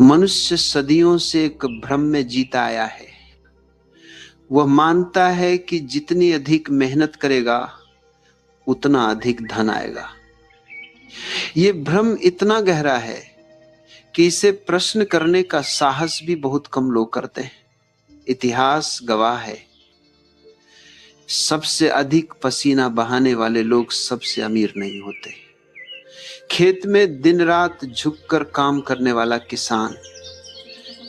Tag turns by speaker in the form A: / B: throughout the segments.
A: मनुष्य सदियों से एक भ्रम में जीता आया है। वह मानता है कि जितनी अधिक मेहनत करेगा उतना अधिक धन आएगा। यह भ्रम इतना गहरा है कि इसे प्रश्न करने का साहस भी बहुत कम लोग करते हैं। इतिहास गवाह है, सबसे अधिक पसीना बहाने वाले लोग सबसे अमीर नहीं होते। खेत में दिन रात झुककर काम करने वाला किसान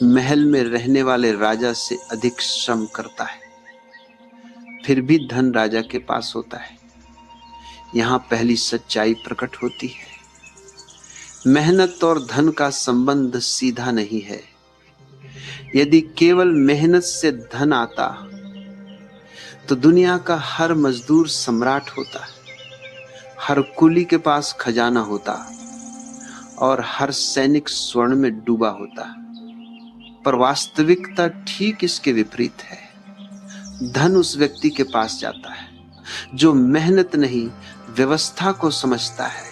A: महल में रहने वाले राजा से अधिक श्रम करता है, फिर भी धन राजा के पास होता है। यहां पहली सच्चाई प्रकट होती है। मेहनत और धन का संबंध सीधा नहीं है। यदि केवल मेहनत से धन आता तो दुनिया का हर मजदूर सम्राट होता, हर कुली के पास खजाना होता और हर सैनिक स्वर्ण में डूबा होता। पर वास्तविकता ठीक इसके विपरीत है। धन उस व्यक्ति के पास जाता है जो मेहनत नहीं व्यवस्था को समझता है,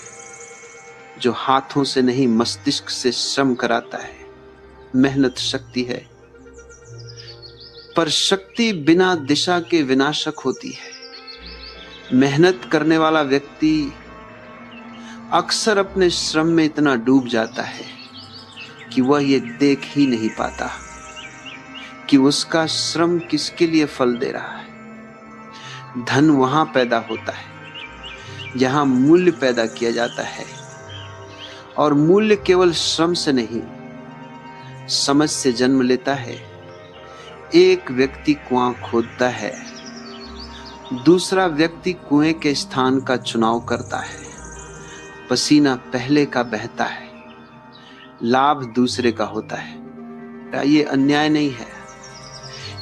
A: जो हाथों से नहीं मस्तिष्क से श्रम कराता है। मेहनत शक्ति है, पर शक्ति बिना दिशा के विनाशक होती है। मेहनत करने वाला व्यक्ति अक्सर अपने श्रम में इतना डूब जाता है कि वह ये देख ही नहीं पाता कि उसका श्रम किसके लिए फल दे रहा है। धन वहां पैदा होता है जहां मूल्य पैदा किया जाता है, और मूल्य केवल श्रम से नहीं समझ से जन्म लेता है। एक व्यक्ति कुआं खोदता है, दूसरा व्यक्ति कुएं के स्थान का चुनाव करता है। पसीना पहले का बहता है, लाभ दूसरे का होता है। ये अन्याय नहीं है,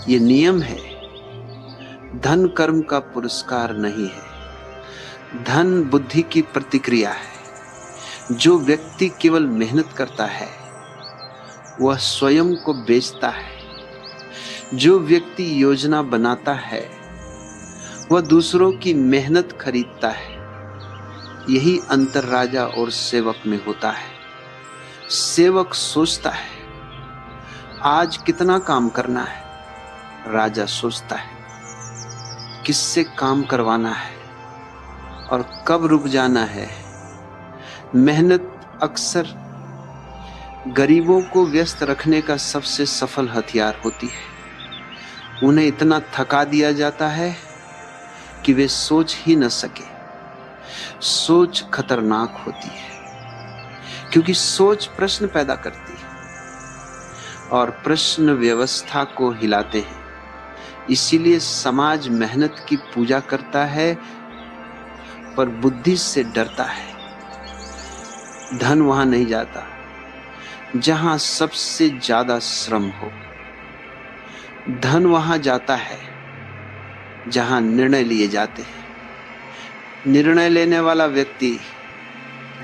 A: ये नियम है। धन कर्म का पुरस्कार नहीं है, धन बुद्धि की प्रतिक्रिया है। जो व्यक्ति केवल मेहनत करता है वह स्वयं को बेचता है। जो व्यक्ति योजना बनाता है वह दूसरों की मेहनत खरीदता है। यही अंतर राजा और सेवक में होता है। सेवक सोचता है आज कितना काम करना है, राजा सोचता है किससे काम करवाना है और कब रुक जाना है। मेहनत अक्सर गरीबों को व्यस्त रखने का सबसे सफल हथियार होती है। उन्हें इतना थका दिया जाता है कि वे सोच ही न सके। सोच खतरनाक होती है क्योंकि सोच प्रश्न पैदा करती है और प्रश्न व्यवस्था को हिलाते हैं। इसीलिए समाज मेहनत की पूजा करता है पर बुद्धि से डरता है। धन वहां नहीं जाता जहां सबसे ज्यादा श्रम हो। धन वहां जाता है जहां निर्णय लिए जाते हैं। निर्णय लेने वाला व्यक्ति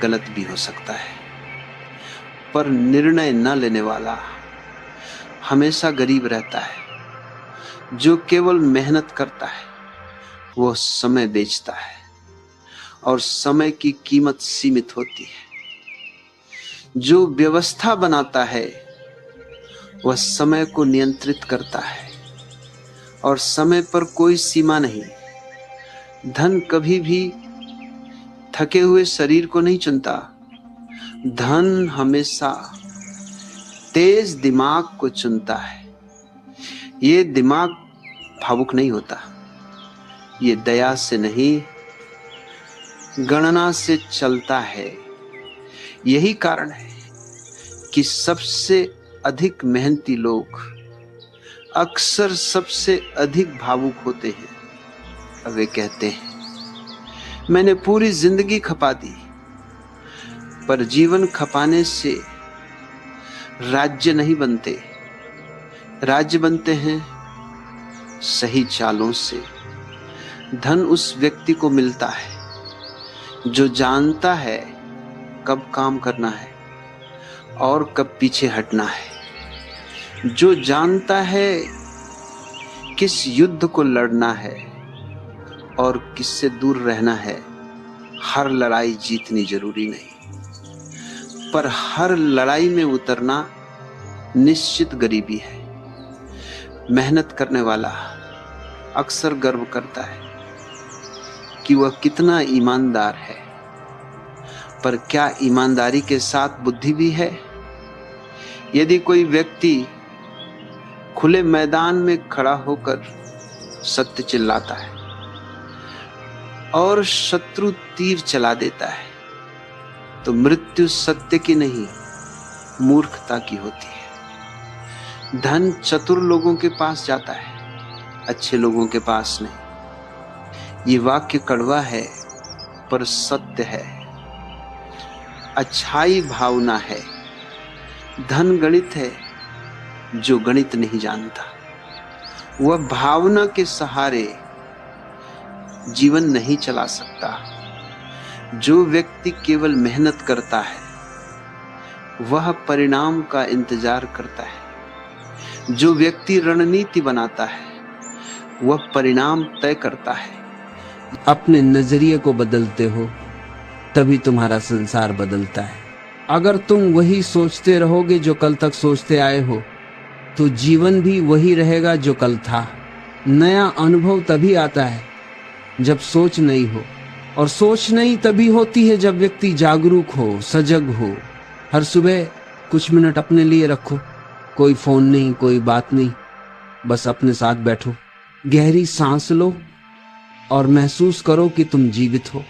A: गलत भी हो सकता है, पर निर्णय न लेने वाला हमेशा गरीब रहता है। जो केवल मेहनत करता है वह समय बेचता है और समय की कीमत सीमित होती है। जो व्यवस्था बनाता है वह समय को नियंत्रित करता है और समय पर कोई सीमा नहीं। धन कभी भी थके हुए शरीर को नहीं चुनता। धन हमेशा तेज दिमाग को चुनता है। ये दिमाग भावुक नहीं होता, ये दया से नहीं गणना से चलता है। यही कारण है कि सबसे अधिक मेहनती लोग अक्सर सबसे अधिक भावुक होते हैं। वे कहते हैं मैंने पूरी जिंदगी खपा दी, पर जीवन खपाने से राज्य नहीं बनते। राज्य बनते हैं सही चालों से। धन उस व्यक्ति को मिलता है जो जानता है कब काम करना है और कब पीछे हटना है, जो जानता है किस युद्ध को लड़ना है और किससे दूर रहना है। हर लड़ाई जीतनी जरूरी नहीं, पर हर लड़ाई में उतरना निश्चित गरीबी है। मेहनत करने वाला अक्सर गर्व करता है कि वह कितना ईमानदार है, पर क्या ईमानदारी के साथ बुद्धि भी है? यदि कोई व्यक्ति खुले मैदान में खड़ा होकर सत्य चिल्लाता है और शत्रु तीर चला देता है, तो मृत्यु सत्य की नहीं, मूर्खता की होती है। धन चतुर लोगों के पास जाता है, अच्छे लोगों के पास नहीं। ये वाक्य कड़वा है पर सत्य है। अच्छाई भावना है, धन गणित है। जो गणित नहीं जानता वह भावना के सहारे जीवन नहीं चला सकता। जो व्यक्ति केवल मेहनत करता है वह परिणाम का इंतजार करता है। जो व्यक्ति रणनीति बनाता है वह परिणाम तय करता है।
B: अपने नजरिए को बदलते हो तभी तुम्हारा संसार बदलता है। अगर तुम वही सोचते रहोगे जो कल तक सोचते आए हो तो जीवन भी वही रहेगा जो कल था। नया अनुभव तभी आता है जब सोच नई हो, और सोच नई तभी होती है जब व्यक्ति जागरूक हो, सजग हो। हर सुबह कुछ मिनट अपने लिए रखो। कोई फोन नहीं, कोई बात नहीं, बस अपने साथ बैठो, गहरी सांस लो और महसूस करो कि तुम जीवित हो।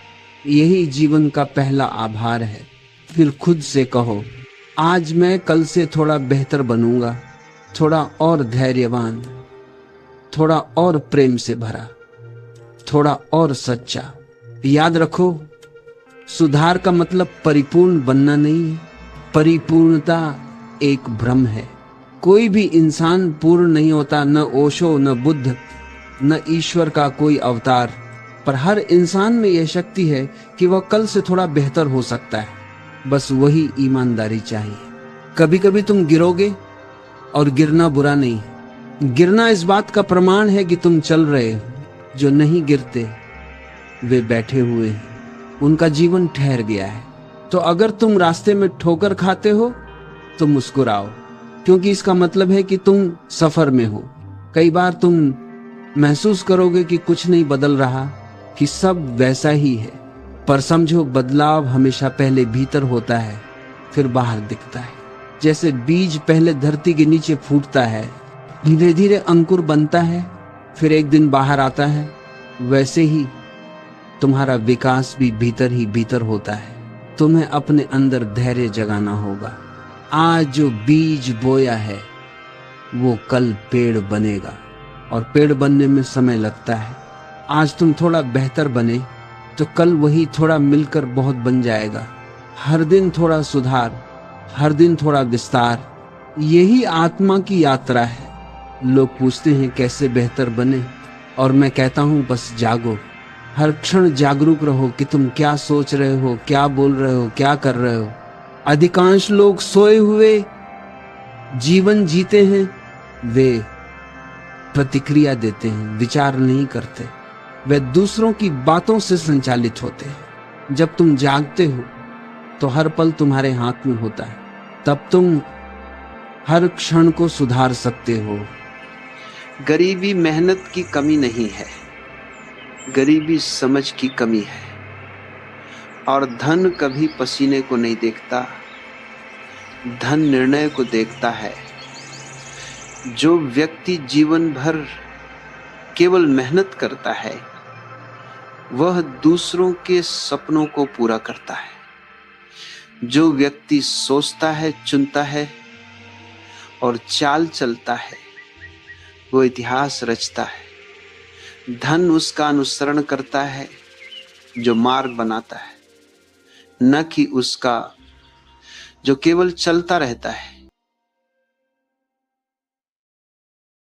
B: यही जीवन का पहला आभार है। फिर खुद से कहो, आज मैं कल से थोड़ा बेहतर बनूंगा, थोड़ा और धैर्यवान, थोड़ा और प्रेम से भरा, थोड़ा और सच्चा। याद रखो, सुधार का मतलब परिपूर्ण बनना नहीं है। परिपूर्णता एक भ्रम है। कोई भी इंसान पूर्ण नहीं होता, न ओशो, न बुद्ध, न ईश्वर का कोई अवतार। पर हर इंसान में यह शक्ति है कि वह कल से थोड़ा बेहतर हो सकता है। बस वही ईमानदारी चाहिए। कभी कभी तुम गिरोगे, और गिरना बुरा नहीं है। गिरना इस बात का प्रमाण है कि तुम चल रहे हो। जो नहीं गिरते वे बैठे हुए हैं, उनका जीवन ठहर गया है। तो अगर तुम रास्ते में ठोकर खाते हो तो मुस्कुराओ, क्योंकि इसका मतलब है कि तुम सफर में हो। कई बार तुम महसूस करोगे कि कुछ नहीं बदल रहा, कि सब वैसा ही है, पर समझो बदलाव हमेशा पहले भीतर होता है, फिर बाहर दिखता है। जैसे बीज पहले धरती के नीचे फूटता है, धीरे धीरे अंकुर बनता है, फिर एक दिन बाहर आता है, वैसे ही तुम्हारा विकास भी भीतर ही भीतर होता है। तुम्हें अपने अंदर धैर्य जगाना होगा। आज जो बीज बोया है वो कल पेड़ बनेगा, और पेड़ बनने में समय लगता है। आज तुम थोड़ा बेहतर बने तो कल वही थोड़ा मिलकर बहुत बन जाएगा। हर दिन थोड़ा सुधार, हर दिन थोड़ा विस्तार, यही आत्मा की यात्रा है। लोग पूछते हैं कैसे बेहतर बने, और मैं कहता हूं बस जागो। हर क्षण जागरूक रहो कि तुम क्या सोच रहे हो, क्या बोल रहे हो, क्या कर रहे हो। अधिकांश लोग सोए हुए जीवन जीते हैं, वे प्रतिक्रिया देते हैं, विचार नहीं करते। वे दूसरों की बातों से संचालित होते हैं। जब तुम जागते हो तो हर पल तुम्हारे हाथ में होता है, तब तुम हर क्षण को सुधार सकते हो।
A: गरीबी मेहनत की कमी नहीं है, गरीबी समझ की कमी है। और धन कभी पसीने को नहीं देखता, धन निर्णय को देखता है। जो व्यक्ति जीवन भर केवल मेहनत करता है वह दूसरों के सपनों को पूरा करता है। जो व्यक्ति सोचता है, चुनता है और चाल चलता है वो इतिहास रचता है। धन उसका अनुसरण करता है जो मार्ग बनाता है, न कि उसका जो केवल चलता रहता है।